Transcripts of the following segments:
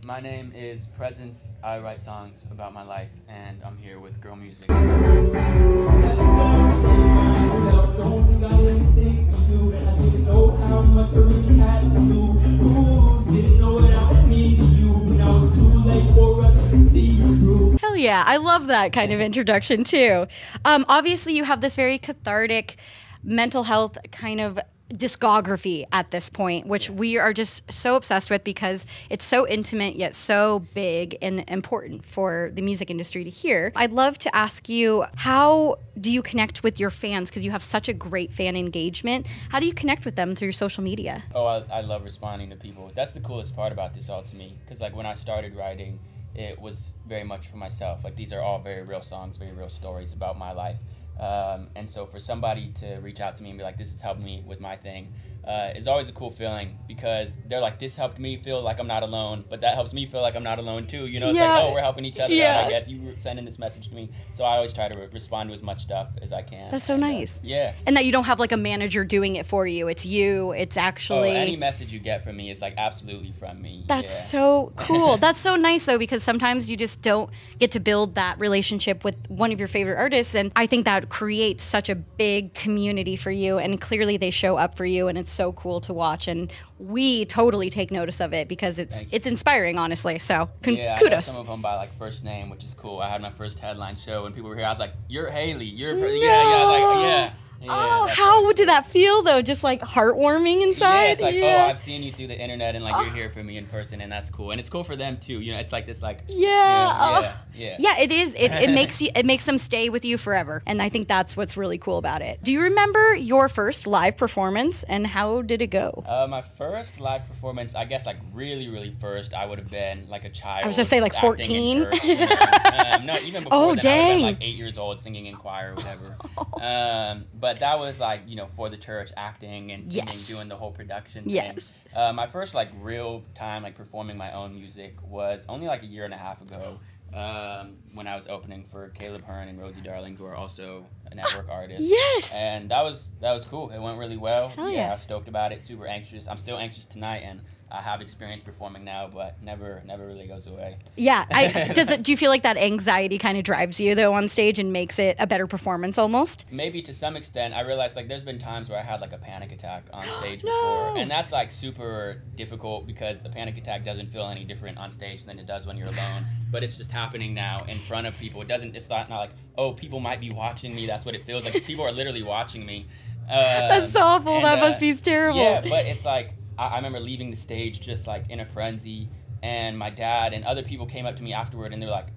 My name is Presence. I write songs about my life, and I'm here with Girl Music. Hell yeah, I love that kind of introduction too. Obviously, you have this very cathartic mental health kind of discography at this point, which we are just so obsessed with because it's so intimate yet so big and important for the music industry to hear. I'd love to ask you, how do you connect with your fans? Because you have such a great fan engagement. How do you connect with them through social media? Oh, I love responding to people. That's the coolest part about this all to me, because like when I started writing, it was very much for myself. Like these are all very real songs, very real stories about my life. And so for somebody to reach out to me and be like, this has helped me with my thing, is always a cool feeling, because they're like, this helped me feel like I'm not alone, but that helps me feel like I'm not alone too. You know, it's like, oh, we're helping each other out, I guess. You were sending this message to me. So I always try to respond to as much stuff as I can. That's so nice. Yeah. And that you don't have like a manager doing it for you. It's you. It's actually... Oh, any message you get from me is like absolutely from me. That's so cool. That's so nice though, because sometimes you just don't get to build that relationship with one of your favorite artists, and I think that creates such a big community for you, and clearly they show up for you, and it's so cool to watch, and we totally take notice of it because it's inspiring, honestly. So kudos. I know some of them by like first name, which is cool. I had my first headline show and people were here. I was like, "You're Haley. You're no. yeah." I was like, "Yeah." Oh, how did that feel though? Just like heartwarming inside? Yeah, it's like, oh, I've seen you through the internet and like you're here for me in person, and that's cool. And it's cool for them too. You know, it's like this like Yeah, it is. It makes them stay with you forever. And I think that's what's really cool about it. Do you remember your first live performance and how did it go? My first live performance, I guess like really first, I would have been like a child. I was gonna say like 14. No, even before then, I was like 8 years old singing in choir or whatever. But that was like, you know, for the church, acting and singing, doing the whole production thing. My first like real time like performing my own music was only like a year and a half ago, when I was opening for Caleb Hearn and Rosie Darling, who are also a network artist. And that was cool. It went really well. Hell yeah. I was stoked about it, super anxious. I'm still anxious tonight, and I have experience performing now, but never really goes away. Yeah. Do you feel like that anxiety kind of drives you though on stage and makes it a better performance almost? Maybe to some extent. I realized like there's been times where I had like a panic attack on stage before, and that's like super difficult because a panic attack doesn't feel any different on stage than it does when you're alone. But it's just happening now in front of people. It's not like, oh, people might be watching me. That's what it feels like. People are literally watching me. That's so awful. That must be terrible. Yeah, but it's like, I remember leaving the stage just like in a frenzy, and my dad and other people came up to me afterward and they were like,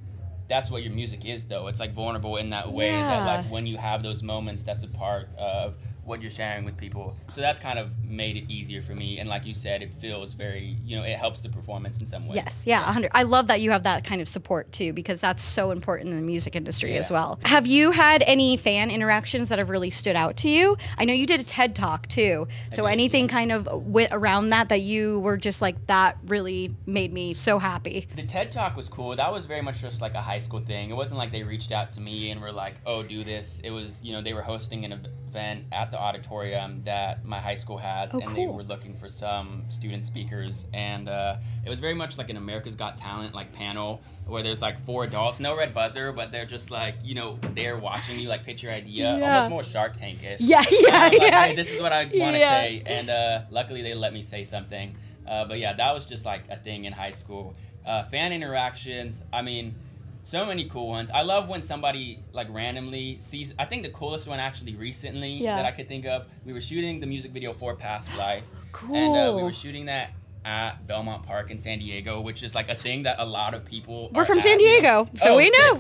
that's what your music is though. It's like vulnerable in that way that like when you have those moments, that's a part of what you're sharing with people. So that's kind of made it easier for me. And like you said, it feels very, you know, it helps the performance in some ways. Yes, yeah, 100. I love that you have that kind of support too, because that's so important in the music industry as well. Have you had any fan interactions that have really stood out to you? I know you did a TED Talk too. So anything kind of around that you were just like, that really made me so happy? The TED Talk was cool. That was very much just like a high school thing. It wasn't like they reached out to me and were like, oh, do this. It was, you know, they were hosting an event at the auditorium that my high school has, and they were looking for some student speakers, and it was very much like an America's Got Talent like panel where there's like 4 adults, no red buzzer, but they're just like, you know, they're watching you like pitch your idea, almost more Shark Tank-ish. Like, hey, this is what I want to say, and luckily they let me say something. But yeah, that was just like a thing in high school. Fan interactions, I mean, so many cool ones. I love when somebody like randomly sees, I think the coolest one actually recently that I could think of, we were shooting the music video for Past Life. And we were shooting that at Belmont Park in San Diego, which is like a thing that a lot of people We're from San Diego, so we know.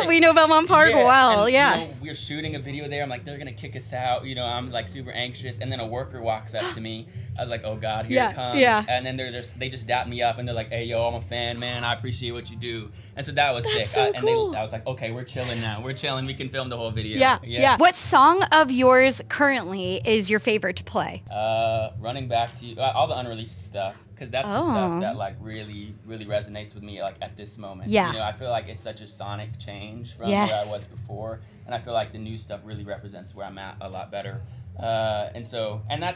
We know Belmont Park well. And, you know, we were shooting a video there. I'm like, they're gonna kick us out. You know, I'm like super anxious, and then a worker walks up to me. I was like, oh God, here it comes. And then they just dap me up, and they're like, hey, yo, I'm a fan, man. I appreciate what you do. And so that was sick. So cool. I was like, okay, we're chilling now. We're chilling. We can film the whole video. What song of yours currently is your favorite to play? Running Back to You, all the unreleased stuff. Because that's the stuff that like really resonates with me like at this moment. You know, I feel like it's such a sonic change from where I was before, and I feel like the new stuff really represents where I'm at a lot better. And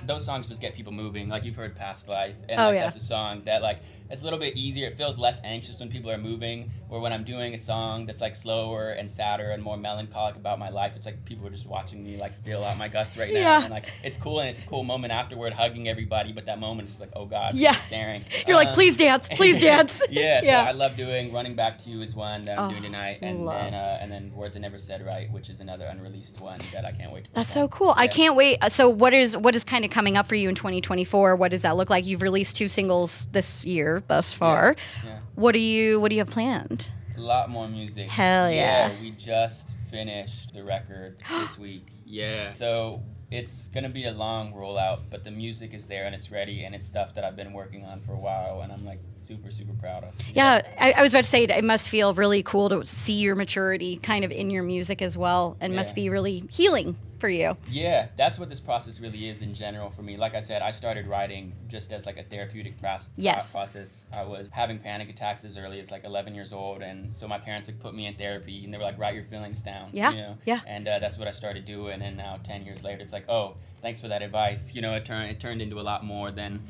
those songs just get people moving. Like you've heard Past Life, and that's a song that like it's a little bit easier. It feels less anxious when people are moving, or when I'm doing a song that's like slower and sadder and more melancholic about my life, it's like people are just watching me like spill out my guts right now. Yeah. And like it's cool, and it's a cool moment afterward, hugging everybody, but that moment is just like, oh God, Yeah. staring. You're like, please dance, please dance. Yeah, so Yeah. I love doing Running Back to You is one that I'm doing tonight, and love. and then Words I Never Said Right, which is another unreleased one that I can't wait to That's perform. so cool. I can't wait. So what is kind of coming up for you in 2024? What does that look like? You've released 2 singles this year thus far. Yeah. What do you have planned? A lot more music. Hell yeah. We just finished the record this week. Yeah. So it's going to be a long rollout, but the music is there and it's ready, and it's stuff that I've been working on for a while, and I'm like super, super proud of. Yeah, I was about to say it must feel really cool to see your maturity kind of in your music as well, and must be really healing for you. Yeah, that's what this process really is in general for me. Like I said, I started writing just as like a therapeutic process. I was having panic attacks as early as like 11 years old, and so my parents like put me in therapy, and they were like, write your feelings down. Yeah, you know? yeah. And that's what I started doing, and now 10 years later, it's like, oh, thanks for that advice. You know, it turned into a lot more than,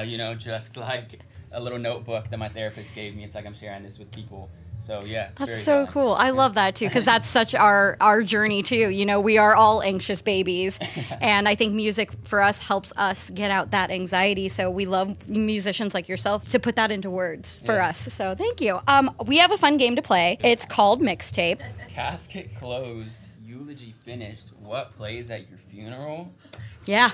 you know, just like a little notebook that my therapist gave me. It's like I'm sharing this with people. So yeah, it's That's very so valid. cool. I love that too, because that's such our journey too. You know, we are all anxious babies, and I think music for us helps us get out that anxiety. So we love musicians like yourself to put that into words for us. So thank you. We have a fun game to play. It's called Mixtape. Casket closed, eulogy finished. What plays at your funeral? Yeah.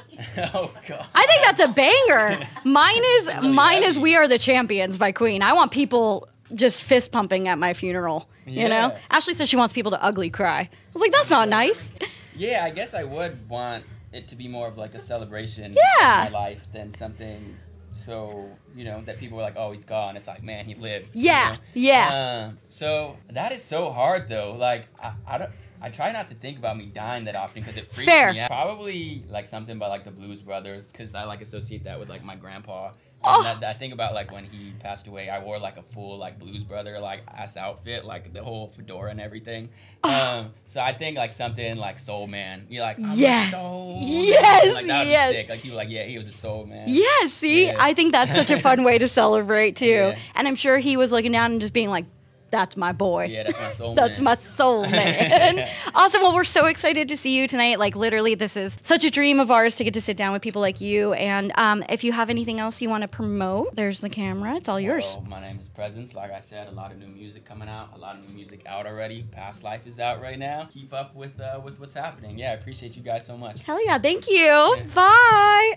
Oh God. I think that's a banger. Mine is "We Are the Champions" by Queen. I want people just fist pumping at my funeral. You know? Ashley says she wants people to ugly cry. I was like, that's not nice. Yeah, I guess I would want it to be more of like a celebration of Yeah. my life than something so, you know, that people were like, oh, he's gone. It's like, man, he lived. Yeah. You know? Yeah. So that is so hard though. Like, I try not to think about me dying that often because it freaks Fair. me out. Probably like something by like the Blues Brothers, because I like associate that with like my grandpa. And I think about like when he passed away, I wore like a full like Blues Brother like ass outfit, like the whole fedora and everything. So I think like something like Soul Man. You're like, I'm a soul man. Yes. Like that would Yes. be sick. Like people were like, yeah, he was a soul man. Yeah, see? Yeah. I think that's such a fun way to celebrate too. Yeah. And I'm sure he was looking down and just being like, that's my boy. Yeah, that's my soul That's man. my soul man. Awesome. Well, we're so excited to see you tonight. Like, literally, this is such a dream of ours to get to sit down with people like you. And if you have anything else you want to promote, there's the camera. It's all yours. Well, my name is Presence. Like I said, a lot of new music coming out. A lot of new music out already. Past Life is out right now. Keep up with what's happening. Yeah, I appreciate you guys so much. Hell yeah. Thank you. Bye.